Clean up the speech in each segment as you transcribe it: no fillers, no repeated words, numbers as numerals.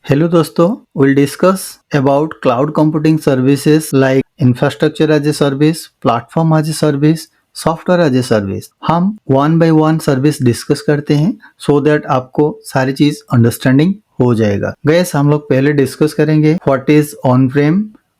Hello दोस्तों, we'll discuss about cloud computing services like infrastructure as a service, platform as a service, software as a service. हम one by one service discuss करते हैं so that आपको सारी चीज understanding हो जाएगा। Gas हम लोग पहले डिस्कस करेंगे what is on prem,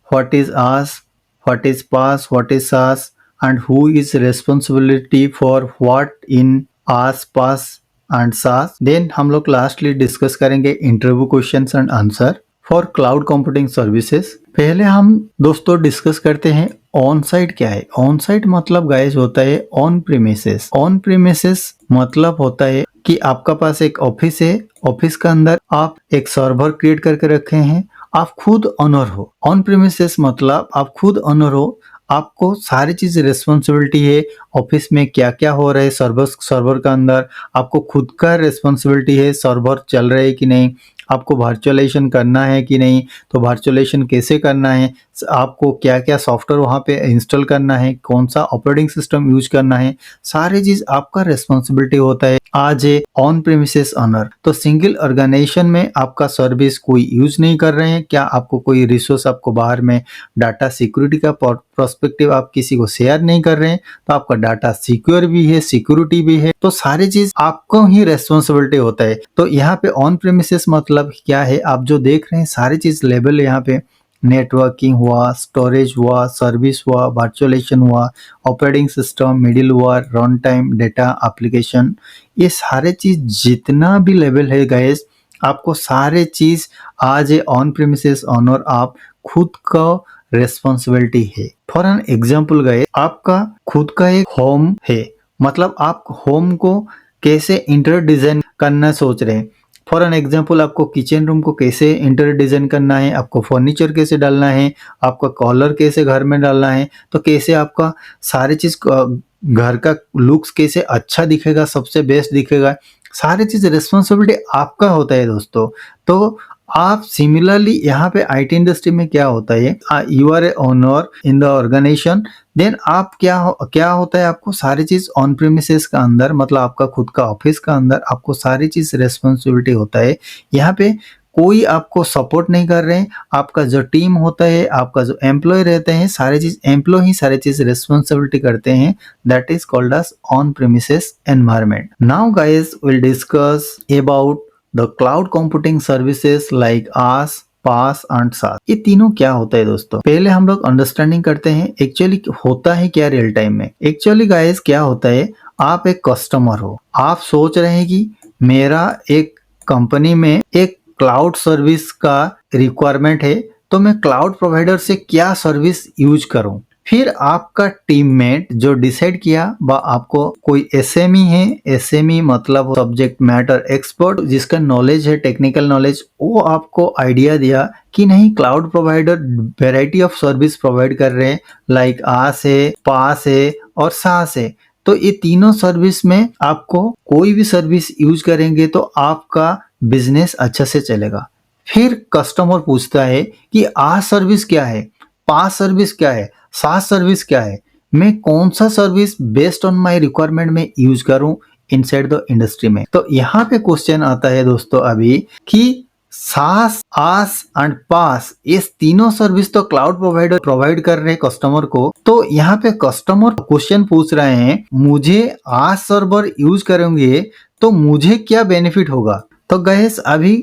what is IaaS, what is PaaS, what is SaaS and who is responsibility for what in IaaS PaaS and SaaS. Then हम लोग लास्टली डिस्कस करेंगे interview questions and answer for cloud computing services. पहले हम दोस्तों discuss करते हैं on site क्या है। ऑन साइट मतलब गाइस होता है ऑन प्रीमिसेस। ऑन प्रीमिसेस मतलब होता है कि आपका पास एक ऑफिस है, ऑफिस का अंदर आप एक सर्वर क्रिएट करके रखे हैं, आप खुद ऑनर हो। ऑन प्रीमिसेस मतलब आप ऑनर हो, आपको सारी चीज रिस्पॉन्सिबिलिटी है, ऑफिस में क्या क्या हो रहा है सर्वर का अंदर, आपको खुद का रिस्पॉन्सिबिलिटी है सर्वर चल रहे है कि नहीं, आपको वर्चुअलाइजेशन करना है कि नहीं, तो वर्चुअलाइजेशन कैसे करना है, आपको क्या क्या सॉफ्टवेयर वहाँ पे इंस्टॉल करना है, कौन सा ऑपरेटिंग सिस्टम यूज करना है, सारी चीज आपका रिस्पॉन्सिबिलिटी होता है आज ए ऑन प्रीमिसेस ऑनर। तो सिंगल ऑर्गेनाइजेशन में आपका सर्विस कोई यूज नहीं कर रहे हैं, क्या आपको कोई रिसोर्स आपको बाहर में डाटा सिक्योरिटी का प्रोस्पेक्टिव आप किसी को शेयर नहीं कर रहे हैं, तो आपका डाटा सिक्योर भी है, सिक्योरिटी भी है, तो सारी चीज आपको ही रेस्पॉन्सिबिलिटी होता है। तो यहाँ पे ऑन प्रीमिसेस मतलब क्या है, आप जो देख रहे हैं सारी चीज लेवल यहाँ पे नेटवर्किंग हुआ, स्टोरेज हुआ, सर्विस हुआ, वर्चुअलाइजेशन हुआ, operating system, middleware, run time, data application, ये सारे चीज जितना भी लेवल है गाइस, आपको सारे चीज आज ए ऑन प्रीमिसेस ऑनर आप खुद का रेस्पॉन्सिबिलिटी है। फॉर एन एग्जाम्पल गाइस, आपका खुद का एक होम है, मतलब आप होम को कैसे इंटर डिजाइन करना सोच रहे हैं। फॉर एन एग्जाम्पल, आपको किचन रूम को कैसे इंटर डिजाइन करना है, आपको फर्नीचर कैसे डालना है, आपका कॉलर कैसे घर में डालना है, तो कैसे आपका सारी चीज घर का लुक्स कैसे अच्छा दिखेगा, सबसे बेस्ट दिखेगा, सारी चीज रिस्पॉन्सिबिलिटी आपका होता है दोस्तों। तो आप सिमिलरली यहाँ पे आईटी इंडस्ट्री में क्या होता है, you are a owner in the organization, then आप क्या होता है, आपको सारी चीज ऑन प्रीमिसेस का अंदर, मतलब आपका खुद का ऑफिस का अंदर आपको सारी चीज रेस्पॉन्सिबिलिटी होता है। यहाँ पे कोई आपको सपोर्ट नहीं कर रहे हैं, आपका जो टीम होता है, आपका जो एम्प्लॉय रहते हैं, सारी चीज एम्प्लॉय ही सारी चीज रेस्पॉन्सिबिलिटी करते हैं। That is called as on premises environment. Now guys will discuss about the cloud computing services like IaaS, PaaS and SaaS. ये तीनों क्या होता है दोस्तों, पहले हम लोग अंडरस्टैंडिंग करते हैं एक्चुअली होता है क्या रियल टाइम में। एक्चुअली गाइस क्या होता है, आप एक कस्टमर हो, आप सोच रहे हैं कि मेरा एक कंपनी में एक क्लाउड सर्विस का रिक्वायरमेंट है, तो मैं क्लाउड प्रोवाइडर से क्या सर्विस यूज करूं। फिर आपका टीममेट जो डिसाइड किया, आपको कोई एसएमई है, एसएमई मतलब सब्जेक्ट मैटर एक्सपर्ट, जिसका नॉलेज है टेक्निकल नॉलेज, वो आपको आइडिया दिया कि नहीं cloud provider variety of service provide कर रहे हैं, लाइक आस है, पास है और सास है, तो ये तीनों सर्विस में आपको कोई भी सर्विस यूज करेंगे तो आपका बिजनेस अच्छा से चलेगा। फिर कस्टमर पूछता है कि आ सर्विस क्या है, पास सर्विस क्या है, सास सर्विस क्या है, मैं कौन सा service based on my requirement में यूज करूं इनसाइड द इंडस्ट्री में। तो यहाँ पे क्वेश्चन आता है दोस्तों अभी कि सास, आस एंड पास, ये तीनों सर्विस तो क्लाउड प्रोवाइडर प्रोवाइड कर रहे हैं कस्टमर को, तो यहाँ पे कस्टमर क्वेश्चन पूछ रहे हैं मुझे आस सर्वर यूज करेंगे तो मुझे क्या बेनिफिट होगा। तो गैस अभी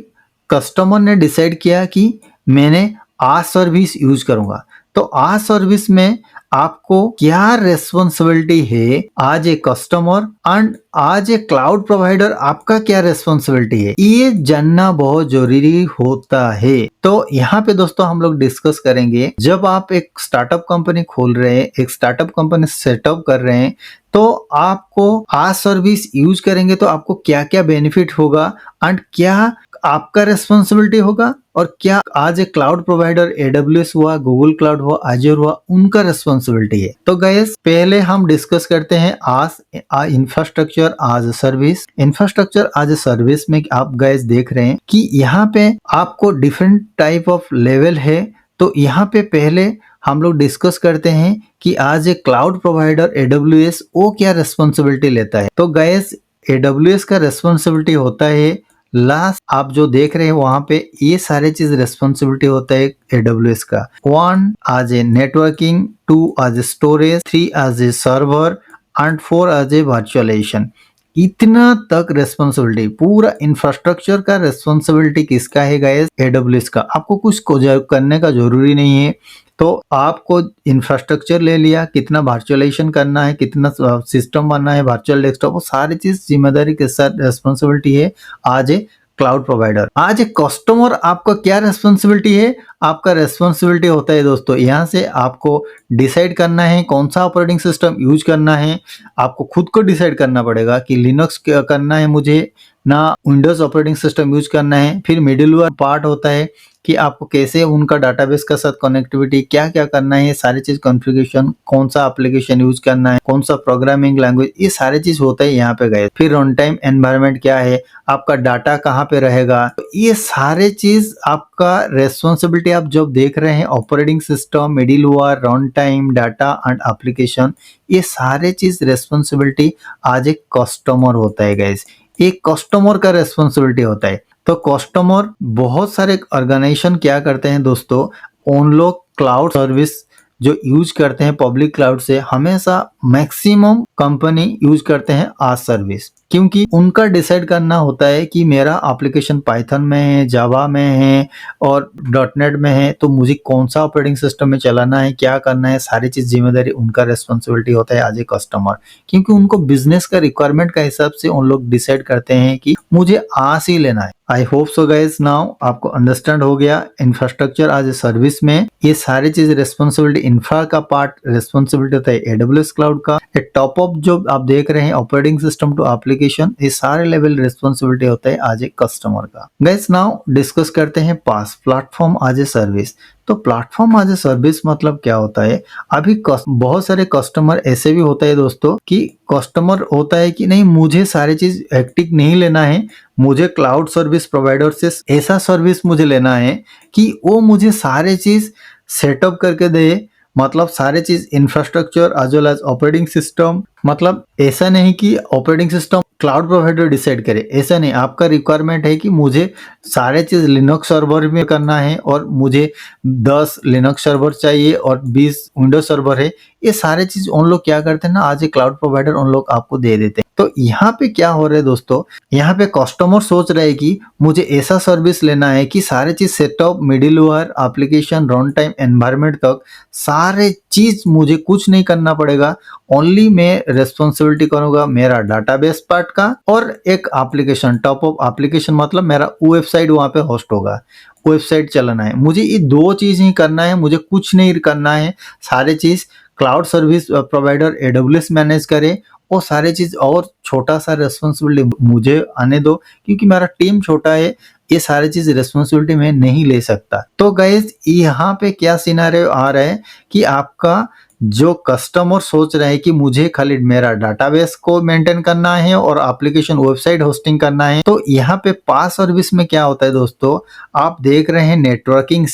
कस्टमर ने डिसाइड किया कि मैंने आस सर्विस यूज करूंगा, तो आज सर्विस में आपको क्या रेस्पॉन्सिबिलिटी है आज ए कस्टमर एंड आज ए क्लाउड प्रोवाइडर, आपका क्या रेस्पॉन्सिबिलिटी है, ये जानना बहुत जरूरी होता है। तो यहाँ पे दोस्तों हम लोग डिस्कस करेंगे, जब आप एक स्टार्टअप कंपनी खोल रहे हैं, एक स्टार्टअप कंपनी सेटअप कर रहे हैं, तो आपको आज सर्विस यूज करेंगे तो आपको क्या क्या बेनिफिट होगा एंड क्या आपका रेस्पॉन्सिबिलिटी होगा, और क्या आज एक क्लाउड प्रोवाइडर एडब्ल्यूएस हुआ, गूगल क्लाउड हुआ, आजूर हुआ, उनका रेस्पॉन्सिबिलिटी है। तो गाइस पहले हम डिस्कस करते हैं आज इंफ्रास्ट्रक्चर आज सर्विस। इंफ्रास्ट्रक्चर आज सर्विस में आप गाइस देख रहे हैं कि यहाँ पे आपको डिफरेंट टाइप ऑफ लेवल है। तो यहाँ पे पहले हम लोग डिस्कस करते हैं कि आज एक क्लाउड प्रोवाइडर एडब्ल्यूएस वो क्या रेस्पॉन्सिबिलिटी लेता है। तो गाइस एडब्ल्यूएस का रेस्पॉन्सिबिलिटी होता है लास्ट आप जो देख रहे हैं वहां पे ये सारे चीज रेस्पॉन्सिबिलिटी होता है AWS का। 1 as a networking, 2 as a storage, 3 as a server and 4 as a virtualization. इतना तक रेस्पॉन्सिबिलिटी, पूरा इंफ्रास्ट्रक्चर का रेस्पॉन्सिबिलिटी किसका है गाइस? AWS का। आपको कुछ करने का जरूरी नहीं है। तो आपको इंफ्रास्ट्रक्चर ले लिया, कितना वर्चुअलाइजेशन करना है, कितना सिस्टम बनना है, वर्चुअल डेस्कटॉप, वो सारी चीज जिम्मेदारी के साथ रेस्पॉन्सिबिलिटी है आज ए क्लाउड प्रोवाइडर। आज एक कस्टमर आपका क्या रेस्पॉन्सिबिलिटी है? आपका रेस्पॉन्सिबिलिटी होता है दोस्तों, यहाँ से आपको डिसाइड करना है कौन सा ऑपरेटिंग सिस्टम यूज करना है। आपको खुद को डिसाइड करना पड़ेगा कि लिनक्स करना है मुझे ना विंडोज ऑपरेटिंग सिस्टम यूज करना है। फिर मिडिलवेयर पार्ट होता है कि आपको कैसे उनका डाटाबेस के साथ कनेक्टिविटी क्या क्या करना है, सारी चीज कॉन्फ़िगरेशन, कौन सा एप्लीकेशन यूज करना है, कौन सा प्रोग्रामिंग लैंग्वेज, ये सारी चीज होता है यहाँ पे गए। फिर रन टाइम एनवायरनमेंट क्या है, आपका डाटा कहाँ पे रहेगा, तो ये सारे चीज आपका रेस्पॉन्सिबिलिटी। आप जब देख रहे हैं operating system, middleware, run time, data and application, ये सारे चीज रेस्पॉन्सिबिलिटी आज एक कस्टमर होता है गाइस। एक कस्टमर का रेस्पॉन्सिबिलिटी होता है। तो कस्टमर, बहुत सारे ऑर्गेनाइजेशन क्या करते हैं दोस्तों, उन लोग क्लाउड सर्विस जो यूज करते हैं पब्लिक क्लाउड से, हमेशा मैक्सिमम कंपनी यूज करते हैं आज सर्विस, क्योंकि उनका डिसाइड करना होता है कि मेरा एप्लीकेशन पाइथन में है, जावा में है और डॉटनेट में है, तो मुझे कौन सा ऑपरेटिंग सिस्टम में चलाना है, क्या करना है, सारी चीज जिम्मेदारी उनका रेस्पॉन्सिबिलिटी होता है एज ए कस्टमर। क्योंकि उनको बिजनेस का रिक्वायरमेंट का हिसाब से उन लोग डिसाइड करते हैं कि मुझे आज ही लेना है। आई होप सो गाइस, नाउ आपको अंडरस्टैंड हो गया इंफ्रास्ट्रक्चर एज ए सर्विस में ये सारी चीज रेस्पॉन्सिबिलिटी, इंफ्रा का पार्ट रेस्पॉन्सिबिलिटी होता है AWS क्लाउड का। टॉप अप जो आप देख रहे हैं ऑपरेटिंग सिस्टम टू एप्लीकेशन, ये सारे लेवल रेस्पॉन्सिबिलिटी होता है आज ए कस्टमर का। गाइस नाउ डिस्कस करते हैं पास प्लेटफॉर्म एज ए सर्विस। तो प्लेटफॉर्म एज ए सर्विस मतलब क्या होता है? अभी बहुत सारे कस्टमर ऐसे भी होता है दोस्तों कि कस्टमर होता है कि नहीं, मुझे सारी चीज हेक्टिक नहीं लेना है, मुझे क्लाउड सर्विस प्रोवाइडर से ऐसा सर्विस मुझे लेना है कि वो मुझे सारे चीज सेटअप करके दे, मतलब सारे चीज infrastructure as well as operating system. मतलब ऐसा नहीं कि operating system cloud provider decide करे, ऐसा नहीं। आपका रिक्वायरमेंट है कि मुझे सारे चीज लिनक्स सर्वर में करना है और मुझे 10 लिनक्स सर्वर चाहिए और 20 विंडोज सर्वर है, ये सारे चीज उन लोग क्या करते हैं ना, आज ए क्लाउड प्रोवाइडर उन लोग आपको दे देते हैं। तो यहाँ पे क्या हो रहा है दोस्तों, यहाँ पे कस्टमर सोच रहे हैं कि मुझे ऐसा सर्विस लेना है कि सारे चीज setup, middleware, application, run time, environment तक सारे चीज मुझे कुछ नहीं करना पड़ेगा। ओनली मैं रेस्पॉन्सिबिलिटी करूंगा मेरा डाटाबेस पार्ट का और एक एप्लीकेशन, टॉप अप एप्लीकेशन, मतलब मेरा वेबसाइट वहां पे होस्ट होगा, वेबसाइट चलाना है। मुझे ये दो चीज ही करना है, मुझे कुछ नहीं करना है। सारे चीज cloud service provider AWS manage करे, वो सारे चीज, और छोटा सा रेस्पॉन्सिबिलिटी मुझे आने दो क्योंकि मेरा टीम छोटा है, ये सारी चीज रेस्पॉन्सिबिलिटी मैं नहीं ले सकता। तो गाइज यहाँ पे क्या सिनेरियो आ रहा है कि आपका जो कस्टमर सोच रहे हैं कि मुझे खाली मेरा डाटाबेस को मेंटेन करना है और एप्लीकेशन वेबसाइट होस्टिंग करना है, तो यहाँ पे पास सर्विस में क्या होता है दोस्तों, आप देख रहे हैं नेटवर्किंग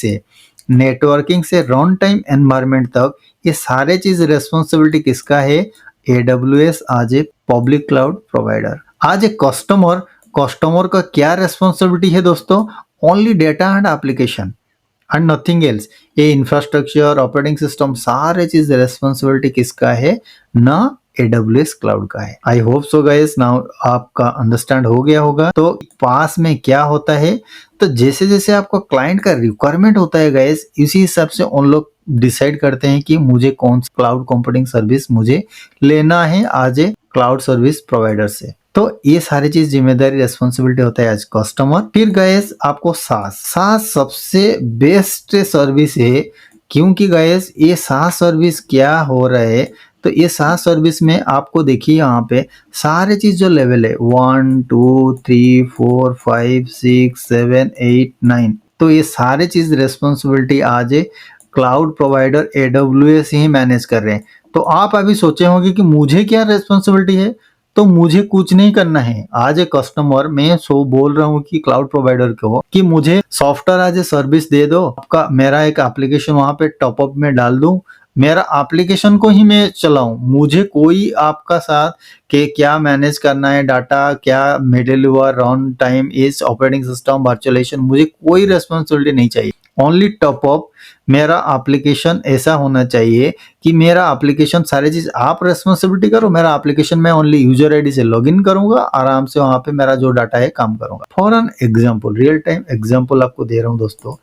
से रन टाइम एनवायरनमेंट तक, ये सारे चीज रेस्पॉन्सिबिलिटी किसका है? AWS आज ए पब्लिक क्लाउड प्रोवाइडर। आज ए कस्टमर का क्या रेस्पॉन्सिबिलिटी है दोस्तों? Only data and application and nothing else. ये इंफ्रास्ट्रक्चर, ऑपरेटिंग सिस्टम, सारे चीज रेस्पॉन्सिबिलिटी किसका है? ना AWS क्लाउड का है। आई होप सो गाइस, नाउ आपका अंडरस्टैंड हो गया होगा। तो पास में क्या होता है, तो जैसे जैसे आपका क्लाइंट का रिक्वायरमेंट होता है गाइस, इसी हिसाब से उन लोग डिसाइड करते हैं कि मुझे कौन सा क्लाउड कंप्यूटिंग सर्विस मुझे लेना है आज ए क्लाउड सर्विस प्रोवाइडर से। तो ये सारी चीज जिम्मेदारी, रेस्पॉन्सिबिलिटी होता है एज कस्टमर। फिर गाइस आपको सास सबसे बेस्ट सर्विस है, क्योंकि गाइस ये सास सर्विस क्या हो रहा है, तो ये सास सर्विस में आपको देखिए यहाँ पे सारे चीज जो लेवल है 1 2 3 4 5 6 7 8 9, तो ये सारे चीज रेस्पॉन्सिबिलिटी आज क्लाउड प्रोवाइडर AWS ही मैनेज कर रहे हैं। तो आप अभी सोचे होंगे कि मुझे क्या रेस्पॉन्सिबिलिटी है, तो मुझे कुछ नहीं करना है। आज ए कस्टमर, मैं सो बोल रहा हूँ कि क्लाउड प्रोवाइडर को कि मुझे सॉफ्टवेयर आज ए सर्विस दे दो, आपका मेरा एक एप्लीकेशन वहां पे टॉपअप में डाल दूं मेरा एप्लीकेशन को ही मैं चलाऊं, मुझे कोई आपका साथ के क्या मैनेज करना है डाटा, क्या मिडलवेयर, रन टाइम, इस ऑपरेटिंग सिस्टम, वर्चुअलाइजेशन, मुझे कोई रेस्पॉन्सिबिलिटी नहीं चाहिए। ओनली टॉप अप मेरा एप्लीकेशन ऐसा होना चाहिए कि मेरा एप्लीकेशन सारी चीज आप रेस्पॉन्सिबिलिटी करो, मेरा एप्लीकेशन में ओनली यूजर आईडी से लॉगिन करूंगा, आराम से वहां पे मेरा जो डाटा है काम करूंगा। For an example, real time example आपको दे रहा हूं दोस्तों।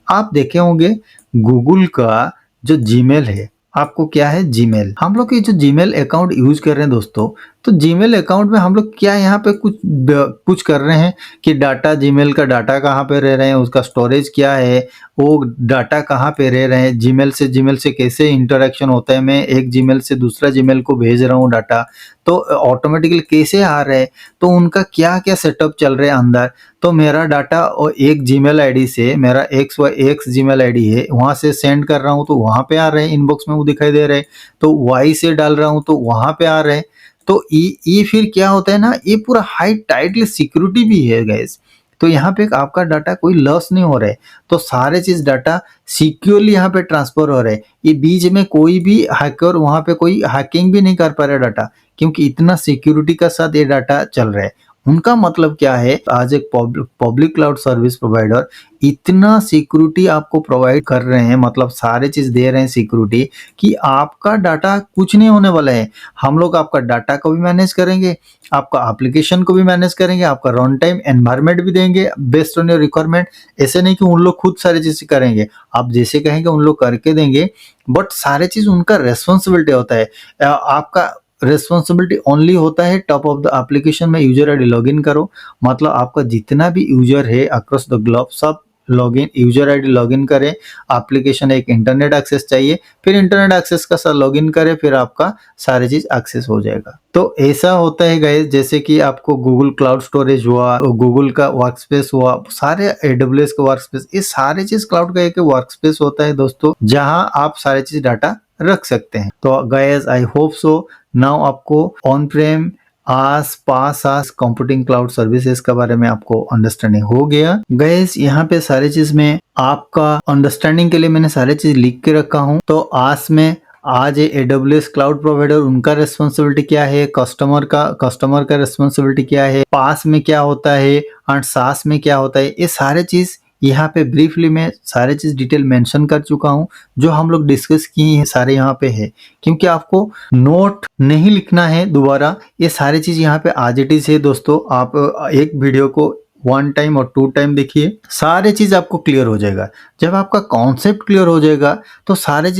आप देखे होंगे गूगल का जो जीमेल है, आपको क्या है जीमेल, हम लोग ये जो जीमेल अकाउंट यूज कर रहे हैं दोस्तों, तो जीमेल अकाउंट में हम लोग क्या यहाँ पे कुछ कर रहे हैं कि डाटा, जीमेल का डाटा कहाँ पे रह रहे हैं, उसका स्टोरेज क्या है, वो डाटा कहाँ पे रह रहे हैं, जीमेल से कैसे इंटरेक्शन होता है, मैं एक जीमेल से दूसरा जीमेल को भेज रहा हूँ डाटा, तो ऑटोमेटिकली कैसे आ रहे हैं, तो उनका क्या क्या सेटअप चल रहा है अंदर। तो मेरा डाटा और एक जीमेल आईडी से, मेरा एक्स जीमेल आईडी है, वहां से सेंड कर रहा हूँ तो वहां पे आ रहे हैं, इनबॉक्स में वो दिखाई दे रहे हैं, तो वाई से डाल रहा हूँ तो वहां पे आ रहे हैं। तो ये फिर क्या होता है ना, ये पूरा हाई टाइटली सिक्योरिटी भी है गैस। तो यहाँ पे आपका डाटा कोई लॉस नहीं हो रहा है, तो सारे चीज डाटा सिक्योरली यहाँ पे ट्रांसफर हो रहे हैं। ये बीच में कोई भी हैकर वहां पे कोई हैकिंग भी नहीं कर पा रहा डाटा, क्योंकि इतना सिक्योरिटी का साथ ये डाटा चल रहा है। उनका मतलब क्या है, आज एक पब्लिक क्लाउड सर्विस प्रोवाइडर इतना सिक्योरिटी आपको प्रोवाइड कर रहे हैं, मतलब सारे चीज दे रहे हैं सिक्योरिटी, कि आपका डाटा कुछ नहीं होने वाला है। हम लोग आपका डाटा को भी मैनेज करेंगे, आपका एप्लीकेशन को भी मैनेज करेंगे, आपका रन टाइम एनवायरनमेंट भी देंगे बेस्ड ऑन योर रिक्वायरमेंट। ऐसे नहीं कि उन लोग खुद सारी चीजें करेंगे, आप जैसे कहेंगे उन लोग करके देंगे, बट सारे चीज उनका रेस्पॉन्सिबिलिटी होता है। आपका रेस्पॉन्सिबिलिटी ओनली होता है टॉप ऑफ द एप्लीकेशन में यूजर आईडी लॉगिन करो, मतलब आपका जितना भी यूजर है अक्रॉस द ग्लोब सब लॉगिन, यूजर आईडी लॉगिन करें। एप्लीकेशन एक इंटरनेट एक्सेस चाहिए, फिर इंटरनेट एक्सेस का साथ लॉगिन करें, फिर आपका सारी चीज एक्सेस हो जाएगा। तो ऐसा होता है गाइस, जैसे कि आपको गूगल क्लाउड स्टोरेज हुआ, गूगल का वर्कस्पेस हुआ, सारे एडब्ल्यूएस का वर्कस्पेस, ये सारे चीज क्लाउड का एक वर्कस्पेस होता है दोस्तों, जहां आप सारे चीज डाटा रख सकते हैं। तो guys I hope so now आपको on prem, IaaS PaaS IaaS computing cloud services के बारे में आपको अंडरस्टैंडिंग हो गया। गाइस यहाँ पे सारी चीज में आपका अंडरस्टैंडिंग के लिए मैंने सारी चीज लिख के रखा हूँ। तो आस में आज ये एडब्ल्यूएस क्लाउड प्रोवाइडर, उनका रेस्पॉन्सिबिलिटी क्या है, कस्टमर का रेस्पॉन्सिबिलिटी क्या है, पास में क्या होता है और सास में क्या होता है, ये सारे चीज यहाँ पे ब्रीफली मैं सारे चीज डिटेल मेंशन कर चुका हूँ। जो हम लोग डिस्कस किए हैं सारे यहाँ पे है, क्योंकि आपको नोट नहीं लिखना है दोबारा, ये सारी चीज यहाँ पे आज इट इज है दोस्तों। आप एक वीडियो को 1 टाइम और 2 टाइम देखिए, सारी चीज आपको क्लियर हो जाएगा। जब आपका कॉन्सेप्ट क्लियर हो जाएगा तो सारी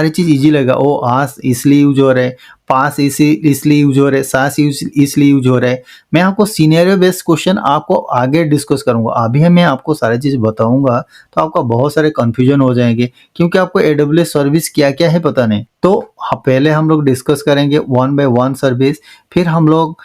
चीज इजी लगेगा। ओ आस इसलिए यूज हो रहा है, पास इसलिए यूज हो रहा है, सास इसलिए यूज हो रहा है। मैं आपको सिनेरियो बेस्ड क्वेश्चन आपको आगे डिस्कस करूंगा, अभी मैं आपको सारी चीज बताऊंगा तो आपका बहुत सारे कंफ्यूजन हो जाएंगे, क्योंकि आपको एडब्ल्यूएस सर्विस क्या क्या है पता नहीं। तो पहले हम लोग डिस्कस करेंगे 1 बाय 1 सर्विस, फिर हम लोग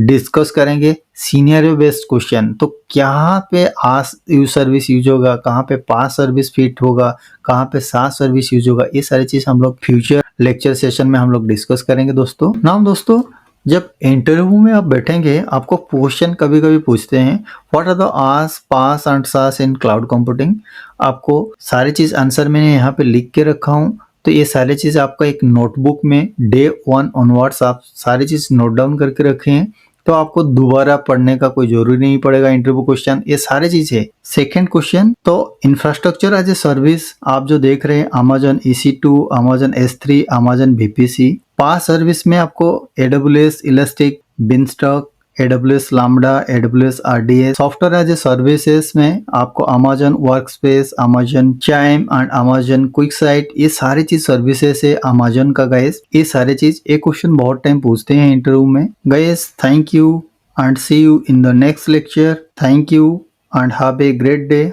डिस्कस करेंगे सिनेरियो बेस्ड क्वेश्चन। तो कहाँ पे आस यूज सर्विस यूज होगा, कहाँ पे पास सर्विस फिट होगा, कहाँ पे सास सर्विस यूज होगा, ये सारी चीज हम लोग फ्यूचर लेक्चर सेशन में हम लोग डिस्कस करेंगे दोस्तों। नाउ दोस्तों, जब इंटरव्यू में आप बैठेंगे आपको क्वेश्चन कभी कभी पूछते हैं what are the IaaS PaaS and SaaS in cloud computing. आपको सारी चीज आंसर मैंने यहाँ पे लिख के रखा हूँ, तो ये सारी चीज आपका एक नोटबुक में डे 1 ऑनवर्ड्स आप सारी चीज नोट डाउन करके रखे हैं, तो आपको दोबारा पढ़ने का कोई जरूरी नहीं पड़ेगा। इंटरव्यू क्वेश्चन ये सारी चीज है। सेकंड क्वेश्चन, तो इंफ्रास्ट्रक्चर एज ए सर्विस आप जो देख रहे हैं Amazon EC2, Amazon S3, Amazon VPC। PaaS service में आपको AWS elastic, beanstalk, AWS Lambda, AWS RDS। Software as a services में आपको Amazon workspace, Amazon Chime and Amazon QuickSight, ये सारी चीज सर्विसेज है अमेजन का गाइस। ये सारी चीज, एक क्वेश्चन बहुत टाइम पूछते हैं इंटरव्यू में guys. Thank you and see you in the next lecture. Thank you and have a great day.